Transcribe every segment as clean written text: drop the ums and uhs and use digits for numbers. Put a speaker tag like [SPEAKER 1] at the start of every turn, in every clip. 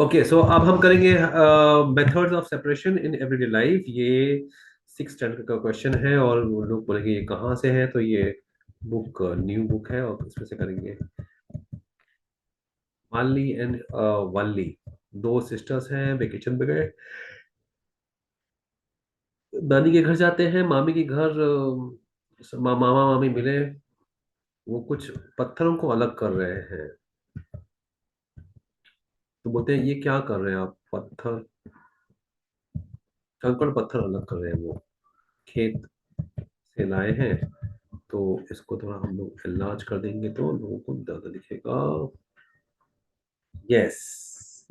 [SPEAKER 1] Okay, सो अब हम करेंगे methods of separation in everyday life. ये 6 स्टैंडर्ड का क्वेश्चन है और वो लोग बोलेंगे ये कहाँ से है, तो ये बुक न्यू बुक है और इसमें से करेंगे। माली एंड वाली दो सिस्टर्स हैं, वेकेशन पे गए, नानी के घर जाते हैं, मामी के घर। मामा मामी मिले, वो कुछ पत्थरों को अलग कर रहे हैं। तो बोलते हैं ये क्या कर रहे हैं आप, पत्थर, कंकड़ पत्थर अलग कर रहे हैं। वो खेत से लाए हैं, तो इसको थोड़ा हम लोग इलाज कर देंगे तो लोगों को ज्यादा दिखेगा। Yes,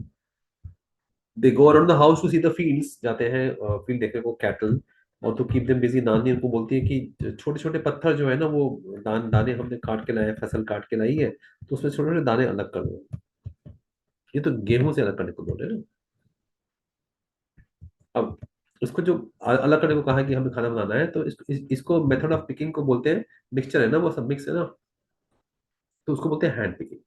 [SPEAKER 1] they go around the house to see the fields, जाते हैं फील्ड देखने को, कैटल, और टू कीप देम बिजी। नानी उनको बोलती है कि छोटे छोटे पत्थर जो है ना, वो दाने हमने काट के लाए हैं, फसल काट के लाई है, तो उसमें छोटे छोटे दाने अलग कर दो। ये तो गेहूं से अलग करने को बोल रहे हैं ना। अब उसको जो अलग करने को कहा है कि हमें खाना बनाना है, तो इसको मेथड ऑफ पिकिंग को बोलते हैं। मिक्सचर है ना, वो सब मिक्स है ना, तो उसको बोलते हैं hand picking.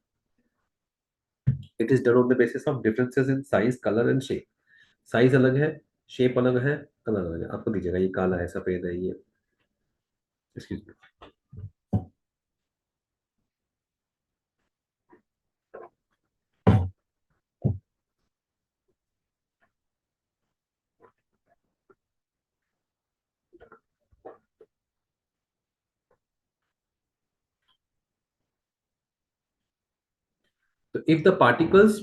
[SPEAKER 1] It is done on the basis of differences in size, colour and shape. Size अलग है, शेप अलग है, कलर अलग है। आपको दीजिएगा, ये काला है, सफेद है, ये, एक्सक्यूज मी। तो if the particles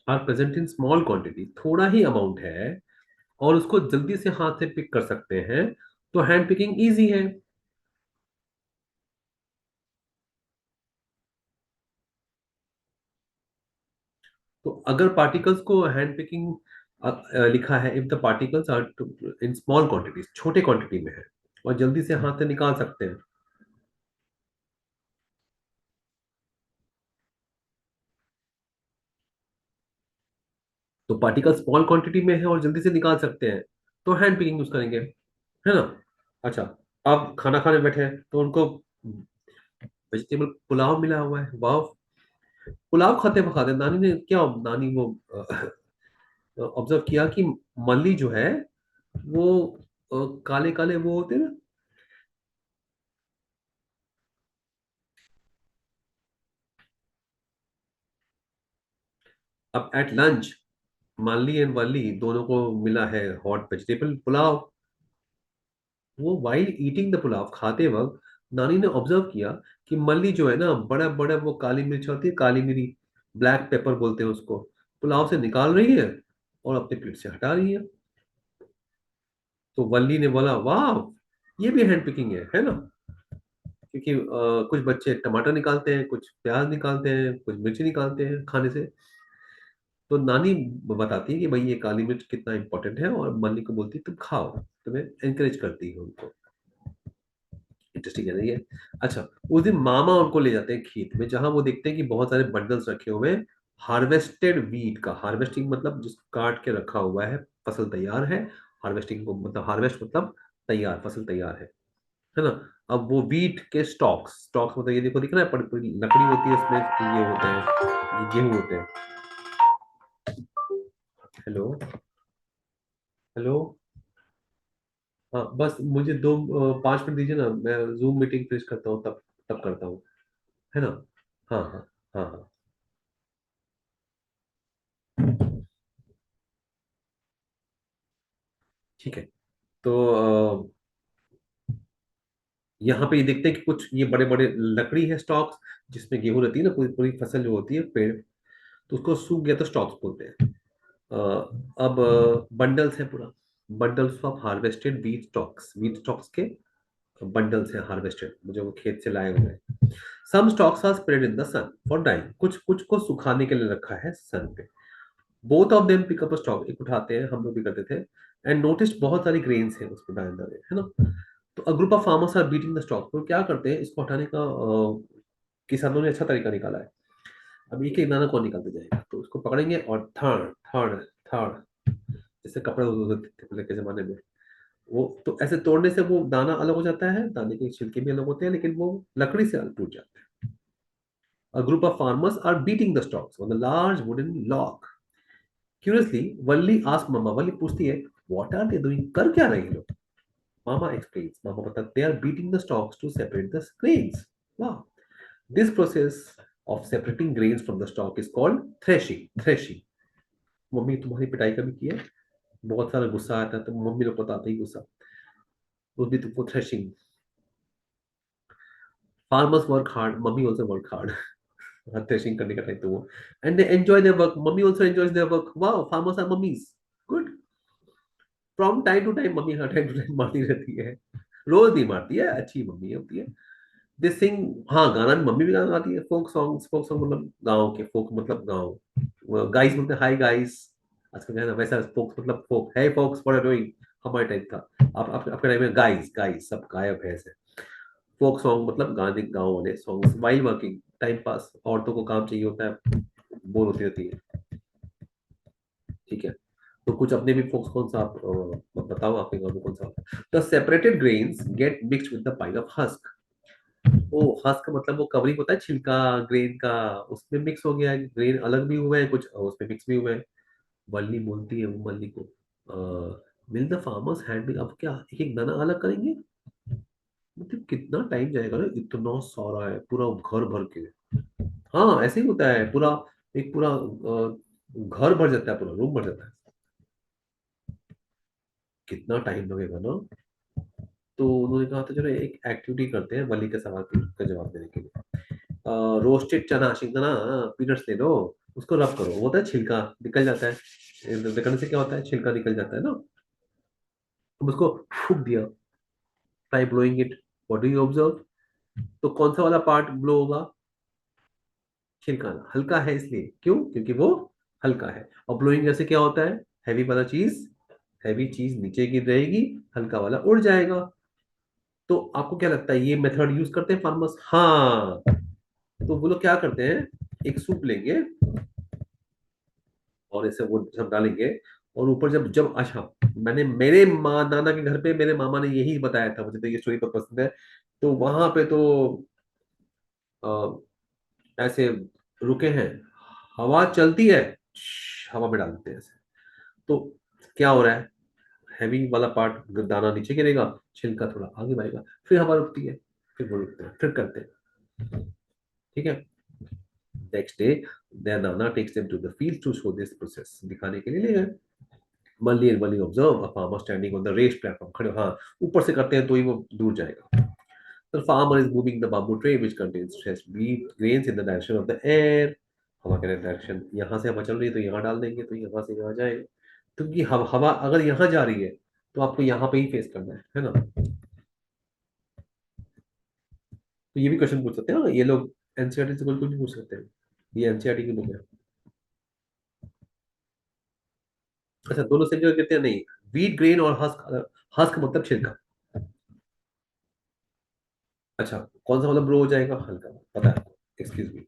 [SPEAKER 1] are present in small quantity, थोड़ा ही अमाउंट है और उसको जल्दी से हाथ से पिक कर सकते हैं, तो हैंड पिकिंग इजी है। तो अगर पार्टिकल्स को हैंड पिकिंग लिखा है, if the particles are in small quantities, छोटे क्वांटिटी में है और जल्दी से हाथ से निकाल सकते हैं, तो पार्टिकल स्मॉल क्वांटिटी में है और जल्दी से निकाल सकते हैं, तो हैंड पिकिंग यूज करेंगे, है ना। अच्छा, अब खाना खाने बैठे हैं तो उनको वेजिटेबल पुलाव मिला हुआ है, वाह। पुलाव खाते खाते नानी ने क्या, नानी वो ऑब्जर्व किया कि मल्ली जो है वो काले काले वो होते हैं ना। अब एट लंच माली एंड वाली दोनों को मिला है हॉट वेजिटेबल पुलाव। वो वाइल ईटिंग द पुलाव, खाते वक्त नानी ने ऑब्जर्व किया कि मल्ली जो है ना, बड़ा बड़ा वो काली मिर्च होती है, काली मिरी, ब्लैक पेपर बोलते हैं उसको, पुलाव से निकाल रही है और अपने प्लेट से हटा रही है। तो वल्ली ने बोला वाह, ये भी हैंड पिकिंग है ना। क्योंकि कुछ बच्चे टमाटर निकालते हैं, कुछ प्याज निकालते हैं, कुछ मिर्ची निकालते हैं खाने से। तो नानी बताती है कि भाई ये काली मिर्च कितना इंपॉर्टेंट है, और मल्ली को बोलती है तुम खाओ, तुम्हें एनकरेज करती है उनको। इंटरेस्टिंग है ना ये। अच्छा, उस दिन मामा उनको ले जाते हैं खेत में, जहां वो देखते हैं कि बहुत सारे बंडल्स रखे हुए हैं हार्वेस्टेड वीट का। हार्वेस्टिंग मतलब जिसको काट के रखा हुआ है, फसल तैयार है। हार्वेस्टिंग को मतलब, हार्वेस्ट मतलब तैयार, फसल तैयार है ना। अब वो वीट के स्टॉक्स, स्टॉक्स मतलब ये देखो, दिख रहा है, बड़ी बड़ी लकड़ी होती है उसमें, ये होते हैं, ये गेहूं होते हैं। Hello, hello. हाँ, बस मुझे 5 मिनट दीजिए ना, मैं जूम मीटिंग फिनिश करता हूँ, तब तब करता हूँ, है ना। हाँ हाँ, हाँ हाँ, ठीक है। तो यहाँ पे ये देखते हैं कि कुछ ये बड़े बड़े लकड़ी है, स्टॉक्स, जिसमें गेहूं रहती है ना, पूरी पूरी फसल जो होती है पेड़, तो उसको सूख गया तो स्टॉक्स बोलते हैं। अब बंडल्स है पूरा, bundles of harvested wheat stalks, wheat stalks के बंडल्स हैं हार्वेस्टेड, जो वो खेत से लाए हुए हैं। Some stalks are spread in the sun for drying, कुछ कुछ को सुखाने के लिए रखा है सन पे। Both of them pick up a stalk, एक उठाते हैं, हम लोग भी करते थे, एंड नोटिस बहुत सारी ग्रेन्स हैं उसमें दाने दाने, है ना। तो a group of farmers are beating the stalk, तो क्या करते हैं इसको हटाने का, किसानों ने अच्छा तरीका निकाला है। अब एक एक दाना कौन निकालते जाएगा, तो उसको पकड़ेंगे और थर्ड थर्ड थर्ड, जैसे कपड़े धोते थे पहले के जमाने में, वो तो ऐसे तोड़ने से वो दाना अलग हो जाता है, दाने के छिलके भी अलग होते हैं, लेकिन वो लकड़ी से अलग टूट जाते हैं। A group of farmers are beating the stalks on a large wooden log. Curiously Valli ask mamma, Valli पूछती है व्हाट आर दे डूइंग, कर क्या रहे हैं ये लोग? मामा एक्सप्लेन्स, मामा बताते they are beating the stalks to separate the grains. वाह, this process of separating grains from the stalk is called threshing. Threshing. Mummy तुम्हारी पिटाई कभी की है? बहुत सारा गुस्सा आता है तो मम्मी लोग को तो आता ही गुस्सा, वो भी तुमको threshing. Farmers work hard, mummy also work hard. Threshing करने का टाइम तो वो, and they enjoy their work, mummy also enjoys their work. Wow, farmers are mummies. Good. From time to time mummy हर टाइम टू टाइम मारती रहती है, रोज नहीं मारती है, अच्छी मम्मी होती है। दे सिंग, हाँ गाना भी मम्मी भी गाना गाती है, फोक सॉन्ग्स। फोक सॉन्ग मतलब गाँव के, फोक मतलब गाँव, गाइस बोलते हैं हाय गाइस, आजकल क्या है ना वैसा, फोक मतलब फोक है, फोक्स व्हाट आर डूइंग, हमारे टाइप था। आप आपके टाइम में गाइस गाइस सब गायब है ऐसे। फोक सॉन्ग मतलब गाने, गाँव वाले songs. While working, time pass, औरतों को काम चाहिए होता है, बोर होती रहती है। ठीक है, तो कुछ अपने भी फोक्स कौन सा आप बताओ, आपके गाँव में कौन सा? The separated grains get mixed with the pile of husk. Oh, husk मतलब वो कवरिंग होता है छिलका ग्रेन का, उसमें मिक्स हो गया है, ग्रेन अलग भी हुए हैं कुछ, उसमें मिक्स भी हुए हैं। वल्ली बोलती है वो मल्ली को, मिल द फार्मर्स हैंड, अब क्या एक एक दाना अलग करेंगे? मतलब कितना टाइम जाएगा ना, इतना सारा है पूरा घर भर के। हाँ ऐसे ही होता है पूरा, एक पूरा घर भर जाता है, पूरा रूम भर जाता है। कितना टाइम लगेगा ना। तो उन्होंने कहा था चलो एक एक्टिविटी करते हैं वली के सवाल का जवाब देने के लिए। रोस्टेड चना, शिंगदाना, पीनट्स ले लो, उसको रब करो, वो होता है छिलका निकल जाता है, निकलने से क्या होता है, छिलका निकल जाता है ना। तुम उसको फूक दिया, try blowing it, what do you observe? तो कौन सा वाला पार्ट ब्लो होगा? छिलका ना, हल्का है इसलिए, क्यों? क्योंकि वो हल्का है। और ब्लोइंग जैसे क्या होता है, हैवी वाला चीज, हैवी चीज नीचे गिर रहेगी, हल्का वाला उड़ जाएगा। तो आपको क्या लगता है ये मेथड यूज करते हैं फार्मर्स? हाँ। तो वो लोग क्या करते हैं, एक सूप लेंगे और ऐसे वो सब डालेंगे, और ऊपर जब जब अच्छा, मैंने मेरे माँ नाना के घर पे मेरे मामा ने यही बताया था, मुझे तो ये स्टोरी तो पसंद है। तो वहां पे तो ऐसे रुके हैं, हवा चलती है, हवा में डाल देते हैं ऐसे। तो क्या हो रहा है, हैवी वाला पार्ट दाना नीचे गिरेगा, छिलका थोड़ा आगे बढ़ेगा, फिर हवा रुकती है, फिर वो रुकते हैं, फिर करते हैं। ठीक है। Next day their nana takes them to the field to show this process, दिखाने के लिए ले गए। Malli and Malli observe a farmer standing on the raised platform, खड़े, हाँ ऊपर से करते हैं तो ही वो दूर जाएगा। The farmer is moving the bamboo tray which contains fresh wheat grains in the direction of the air, हवा के डायरेक्शन, यहाँ से हवा चल रही है तो यहाँ डाल देंगे तो यहाँ से यहाँ जाएगा। क्योंकि हवा अगर यहाँ जा रही है तो आपको यहाँ पे ही फेस करना है ना। तो ये भी क्वेश्चन पूछ सकते हैं ना ये लोग, एनसीईआरटी से कोई कुछ नहीं पूछ सकते हैं, ये एनसीईआरटी के लोग हैं। अच्छा, दोनों सेम जगह कहते हैं नहीं, व्हीट ग्रेन और हस्क, हस्क मतलब छिलका। अच्छा, कौन सा मतलब ब्रो हो जाएगा, हल्का, पता है आपको? Excuse me.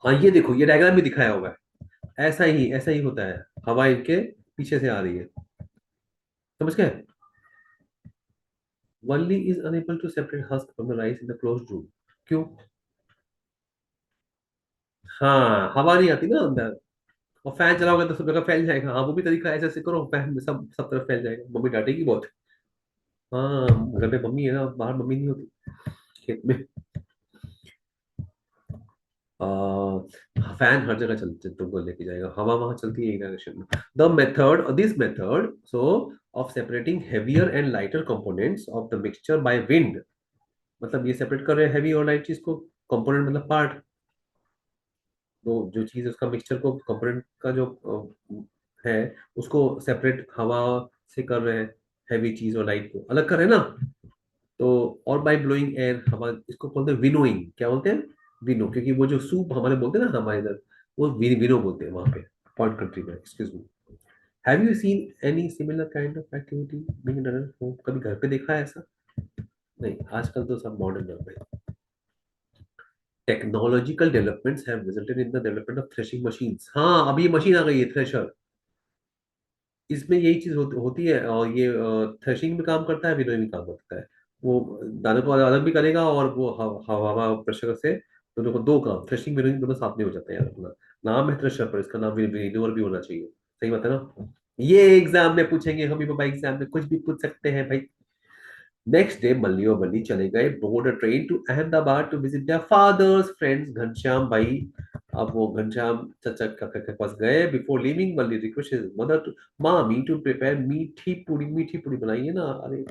[SPEAKER 1] हाँ ये देखो, ये डायग्राम भी दिखाया हुआ है, ऐसा ही होता है, हवा इनके पीछे से आ रही है, समझ गए? Only is unable to separate husk from the rice in the closed room. क्यों? हाँ हवा नहीं आती ना अंदर, और फैन चलाओगे तो सब जगह फैल जाएगा। हाँ वो भी तरीका है, ऐसे ऐसे करो फैन में सब सब तरफ फैल जाएगा, मम्मी डांटेगी बहुत। हाँ, घर पे मम्मी है ना, बाहर मम्मी नहीं होती, खेत में। फैन हर जगह चल तुमको लेके जाएगा, हवा वहां चलती है एक डायरेक्शन में। The method, this method so of separating heavier and lighter components of the mixture by wind, मतलब ये सेपरेट कर रहे हैं हैवी और लाइट चीज को, कंपोनेंट मतलब पार्ट, तो जो चीज उसका मिक्सचर को कंपोनेंट का जो है उसको सेपरेट हवा से कर रहे हैं, हैवी चीज और लाइट को अलग कर रहे हैं ना। तो और बाय ब्लोइंग एयर, हवा, इसको बोलते हैं विनोइंग, क्या बोलते हैं? विनो, क्योंकि वो जो सूप हमारे बोलते हैं ना हमारे इधर, वो विनो बोलते हैं वहां पे, पॉइंट कंट्री में। Excuse me, have you seen any similar kind of activity being done at home? कभी घर पे देखा है ऐसा? नहीं, आजकल तो सब मॉडर्न हो गए। Technological developments have resulted in the development of threshing machines. हाँ, अभी ये मशीन आ गई है, थ्रेशर। इसमें यही चीज होती है, और ये थ्रेशिंग भी काम करता है, विनोइंग भी काम करता है। वो दाने को अलग भी करेगा, और वो हवा प्रेशर से दोनों को, दो काम, थ्रेशिंग विनोइंग दोनों साथ में हो जाते हैं यार अपना। नाम है थ्रेशर, पर इसका नाम विनोअर भी होना चाहिए। सही बात है ना? ये एग्जाम में पूछेंगे, हम ही बाबा एग्जाम में कुछ भी पूछ सकते हैं भाई। नेक्स्ट डे मल्ली और बल्ली चले गए board a train to Ahmedabad to visit their father's friends Ghanshyam bhai. अब वो घनश्याम चाचा के पास गए। Before leaving Malli request his mother to, मामी टू प्रिपेयर मीठी पूरी। मीठी पूरी बनाइए ना, अरे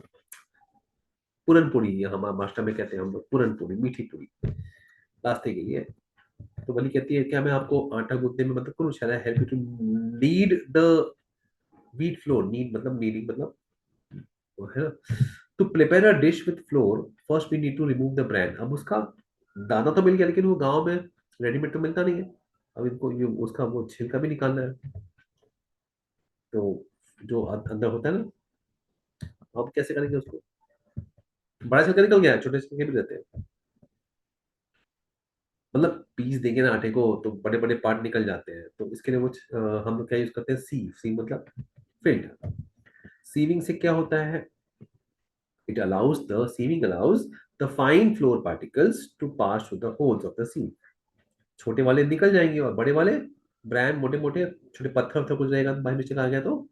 [SPEAKER 1] पूरन पूरी, ये हमारे मास्टर में कहते हैं हम लोग पूरन पूरी, मीठी पूरी रास्ते के लिए। तो बल्ली कहती है, क्या मैं आपको आटा गूंथने में मदद करूं? शायद help you to knead the wheat flour. Knead मतलब नीडिंग मतलब वो है ना। To prepare a dish with flour first we need to remove the bran. अब उसका दाना तो मिल गया, लेकिन वो गांव में रेडीमेड तो मिलता नहीं है। अब इनको ये उसका वो छिलका भी निकालना है। तो जो अंदर होता है ना, अब कैसे करेंगे उसको? बड़ा छिलका निकल गया है, छोटे छिलके भी रहते हैं। मतलब पीस देंगे ना आटे को, तो बड़े बड़े पार्ट निकल जाते हैं। तो इसके लिए वो हम लोग क्या यूज करते हैं? सीव। सीव मतलब फिल्टर। सीविंग से क्या होता है? Sieving allows the fine flour particles to pass through the holes of the sieve. छोटे वाले निकल जाएंगे, और बड़े वाले ब्रैन, मोटे मोटे छोटे पत्थर वत्थर कुछ रहेगा बाहर में चला गया तो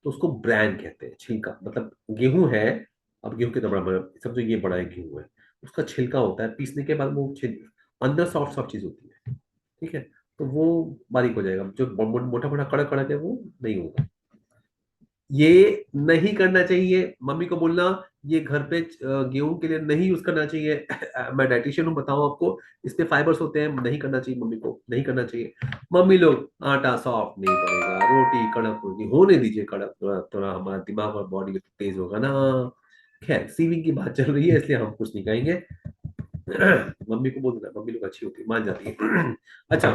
[SPEAKER 1] उसको ब्रैन कहते हैं। छिलका मतलब गेहूं है। अब गेहूं के तो बड़ा बड़ा समझो, ये बड़ा एक गेहूं है। उसका छिलका होता है, पीसने के बाद वो अंदर सॉफ्ट सॉफ्ट चीज होती है। ठीक है, तो वो बारीक हो जाएगा। जो मोटा मोटा कड़क कड़क है वो नहीं होगा। ये नहीं करना चाहिए। मम्मी को बोलना ये घर पे गेहूं के लिए नहीं यूज करना चाहिए। मैं डाइटिशियन हूँ, बताऊं आपको, इसमें फाइबर्स होते हैं, नहीं करना चाहिए। मम्मी को नहीं करना चाहिए। मम्मी लोग, आटा सॉफ्ट नहीं पड़ेगा, रोटी कड़क होगी, होने दीजिए कड़क, थोड़ा थोड़ा हमारा दिमाग और बॉडी तेज होगा ना। खैर, सीविंग की बात चल रही है, इसलिए हम कुछ नहीं कहेंगे। मम्मी को बोल देना, मम्मी लोग अच्छी होती है, मान जाती है। अच्छा,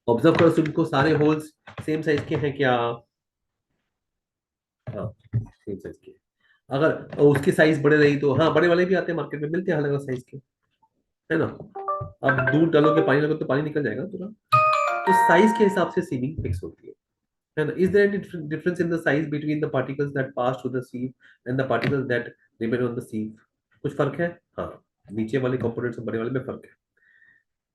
[SPEAKER 1] ऑब्जर्व करो तुमको, सारे होल्स सेम साइज के हैं क्या? हाँ, सेम साइज के। अगर उसकी साइज बड़े रही तो, हाँ, बड़े वाले भी आते हैं, मार्केट में मिलते हैं अलग अलग साइज के, है ना। अब दूध डालोगे, पानी डालोगे तो पानी निकल जाएगा पूरा। तो साइज के हिसाब से सीलिंग फिक्स होती है ना। Is there any difference in the size between the particles that pass through the sieve and the particles that remain on the sieve? कुछ फर्क है? हाँ, नीचे वाले कंपोनेंट्स और बड़े वाले में फर्क है।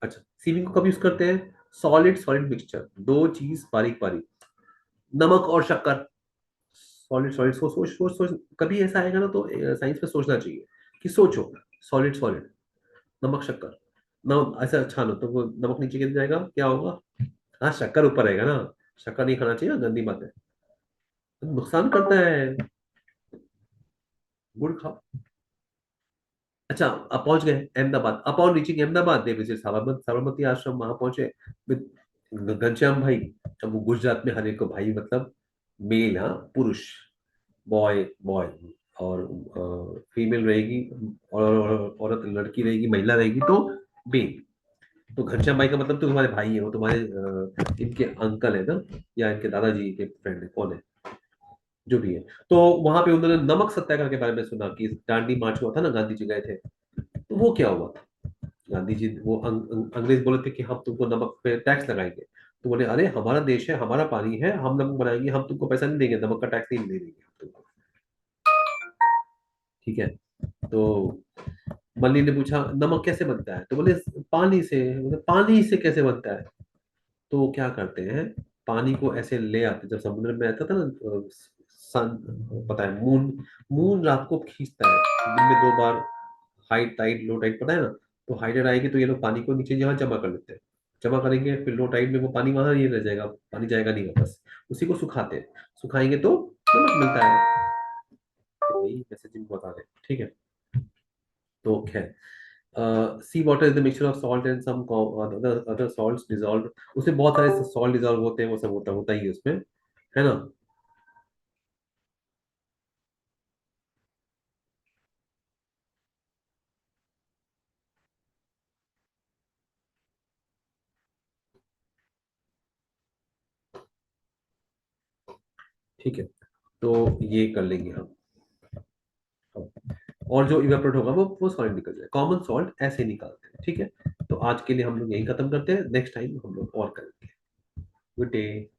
[SPEAKER 1] अच्छा, सीलिंग को कब यूज करते हैं? सॉलिड सॉलिड मिक्सचर, दो चीज बारीक बारीक, नमक और शक्कर। सॉलिड सॉलिड, सोच सोच सोच सोच, कभी ऐसा आएगा ना तो साइंस में सोचना चाहिए कि सोचो, सॉलिड सॉलिड, नमक शक्कर। नमक ऐसा अच्छा ना, तो वो नमक नीचे गिर जाएगा, क्या होगा? हाँ, शक्कर ऊपर रहेगा ना। शक्कर नहीं खाना चाहिए, गंदी बात है, नुकसान करता है। गुड़ खाओ। अच्छा, अब पहुंच गए Ahmedabad. Upon reaching Ahmedabad they visit Sabarmati आश्रम, वहां पहुंचे with घनश्याम भाई। अब वो गुजरात में हर एक को भाई मतलब मेल, हाँ, पुरुष, बॉय बॉय, और फीमेल रहेगी, और औरत लड़की रहेगी, महिला रहेगी तो बेन। तो घनश्याम भाई का मतलब तो तुम्हारे भाई है, वो तुम्हारे इनके अंकल है ना, या इनके दादाजी के फ्रेंड है, कौन है, जो भी है। तो वहां पे उन्होंने नमक सत्याग्रह के बारे में सुना कि दांडी मार्च हुआ था ना, गांधी जी गए थे। तो वो क्या हुआ था? गांधी जी, वो अंग्रेज बोले थे कि हम तुमको नमक पे टैक्स लगाएंगे। तो बोले, अरे हमारा देश है, हमारा पानी है, हम नमक बनाएंगे, हम तुमको पैसा नहीं देंगे, नमक का टैक्स नहीं दे देंगे हम तुमको। ठीक है। तो मल्ली ने पूछा, नमक कैसे बनता है? तो बोले, पानी से। बोले, पानी से कैसे बनता है? तो वो क्या करते हैं, पानी को ऐसे ले आते, जब समुद्र में आता था ना, सन, पता है, मून, मून रात को खींचता है दिन में 2 बार, हाई टाइड लो टाइड, पता है ना। तो हाई टाइड आएगी तो ये लोग पानी को नीचे यहाँ जमा कर लेते हैं। जमा करेंगे, फिर लो टाइड में वो पानी वहां ये रह जाएगा, पानी जाएगा नहीं वापस। उसी को सुखाते हैं, सुखाएंगे तो नमक मिलता है। तो वही मैसेज इनको बता रहे हैं, ठीक है। तो खैर, sea water is the mixture of salt and some other other salts dissolve. उसमें बहुत सारे सॉल्ट डिजॉल्व होते हैं, वो सब होता होता ही है उसमें, है ना। ठीक है, तो ये कर लेंगे हम। और जो इवेपोरेट होगा वो सॉलिड निकल जाए, कॉमन सॉल्ट ऐसे निकालते हैं। ठीक है, तो आज के लिए हम लोग यही खत्म करते हैं, नेक्स्ट टाइम हम लोग और करेंगे। Good day.